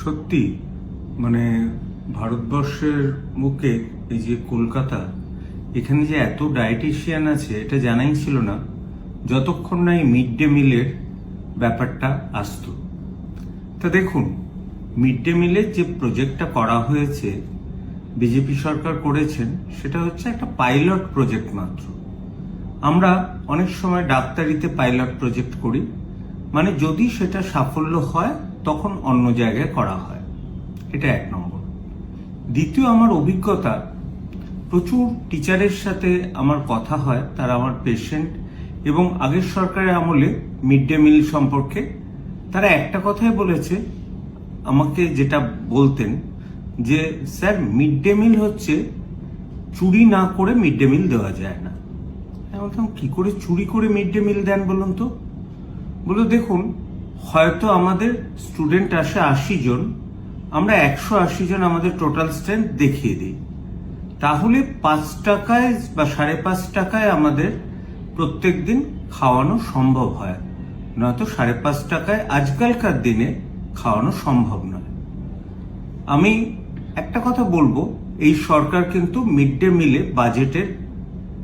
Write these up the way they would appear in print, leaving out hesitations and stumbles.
সত্যি মানে ভারতবর্ষের বুকে এই যে কলকাতা, এখানে যে এত ডায়েটিশিয়ান আছে এটা জানাই ছিল না যতক্ষণ না এই মিড ডে মিলের ব্যাপারটা আসতো। তা দেখুন, মিড ডে মিলের যে প্রজেক্টটা করা হয়েছে, বিজেপি সরকার করেছেন, সেটা হচ্ছে একটা পাইলট প্রজেক্ট মাত্র। আমরা অনেক সময় ডাক্তারিতে পাইলট প্রজেক্ট করি, মানে যদি সেটা সাফল্য হয় তখন অন্য জায়গায় করা হয়। এটা এক নম্বর। দ্বিতীয়, আমার অভিজ্ঞতা, প্রচুর টিচারের সাথে আমার কথা হয়, তারা আমার পেশেন্ট, এবং আগের সরকারের আমলে মিড ডে মিল সম্পর্কে তারা একটা কথাই বলেছে আমাকে, যেটা বলতেন যে স্যার, মিড ডে মিল হচ্ছে চুরি না করে মিড ডে মিল দেওয়া যায় না। আমি বলতাম, কি করে চুরি করে মিড ডে মিল দেন বলুন তো? বলে দেখুন, হয়তো আমাদের স্টুডেন্ট আসে 80 জন, আমরা 180 জন আমাদের টোটাল স্ট্রেংথ দেখিয়ে দিই, তাহলে 5 টাকায় বা 5.5 টাকায় আমাদের প্রত্যেক দিন খাওয়ানো সম্ভব হয়, নয়তো 5.5 টাকায় আজকালকার দিনে খাওয়ানো সম্ভব নয়। আমি একটা কথা বলবো, এই সরকার কিন্তু মিড ডে মিলে বাজেটের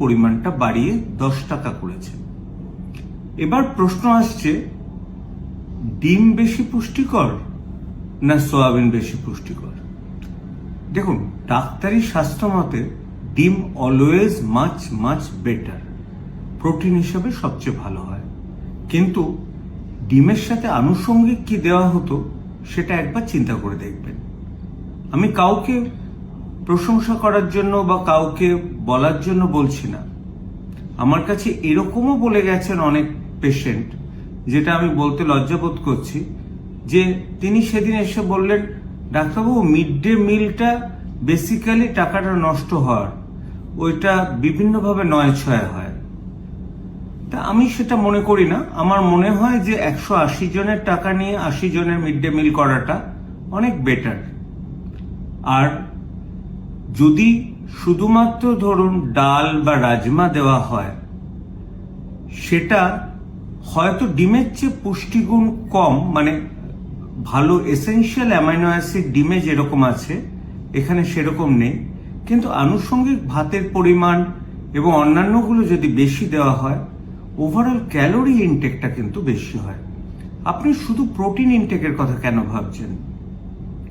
পরিমাণটা বাড়িয়ে 10 টাকা করেছে। এবার প্রশ্ন আসছে, ডিম বেশি পুষ্টিকর না সয়াবিন বেশি পুষ্টিকর? দেখুন, ডাক্তারি স্বাস্থ্য মতে ডিম always much much better, protein হিসেবে সবচেয়ে ভালো হয়। কিন্তু ডিমের সাথে আনুষঙ্গিক কি দেওয়া হতো সেটা একবার চিন্তা করে দেখবেন। আমি কাউকে প্রশংসা করার জন্য বা কাউকে বলার জন্য বলছি না, আমার কাছে এরকমও বলে গেছেন অনেক পেশেন্ট, যেটা আমি বলতে লজ্জাবোধ করছি, যে তিনি সেদিন এসে বললেন, ডাক্তারবাবু, মিড ডে মিলটা বেসিক্যালি টাকাটা নষ্ট হওয়ার, ওইটা বিভিন্নভাবে নয় ছয় হয়। তা আমি সেটা মনে করি না। আমার মনে হয় যে 180 জনের টাকা নিয়ে 80 জনের মিড ডে মিল করাটা অনেক বেটার। আর যদি শুধুমাত্র ধরুন ডাল বা রাজমা দেওয়া হয়, সেটা হয়তো ডিমের চেয়ে পুষ্টিগুণ কম, মানে ভালো এসেনশিয়াল অ্যামাইনো অ্যাসিড ডিমে যেরকম আছে এখানে সেরকম নেই, কিন্তু আনুষঙ্গিক ভাতের পরিমাণ এবং অন্যান্যগুলো যদি বেশি দেওয়া হয়, ওভারঅল ক্যালোরি ইনটেকটা কিন্তু বেশি হয়। আপনি শুধু প্রোটিন ইনটেকের কথা কেন ভাবছেন?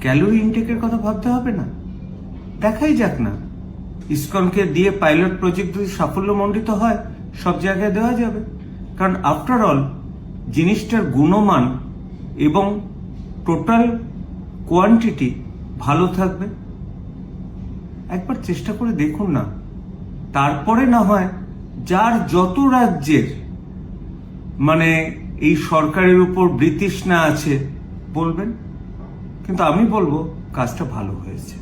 ক্যালোরি ইনটেকের কথা ভাবতে হবে না? দেখাই যাক না, ইসকনকে দিয়ে পাইলট প্রজেক্ট যদি সাফল্যমণ্ডিত হয়, সব জায়গায় দেওয়া যাবে। কারণ আফটার অল জিনিসটার গুণমান এবং টোটাল কোয়ান্টিটি ভালো থাকবে। একবার চেষ্টা করে দেখুন না, তারপরে না হয় যার যত রাজ্যের মানে এই সরকারের উপর ব্রিটিশ না আছে বলবেন, কিন্তু আমি বলবো কাজটা ভালো হয়েছে।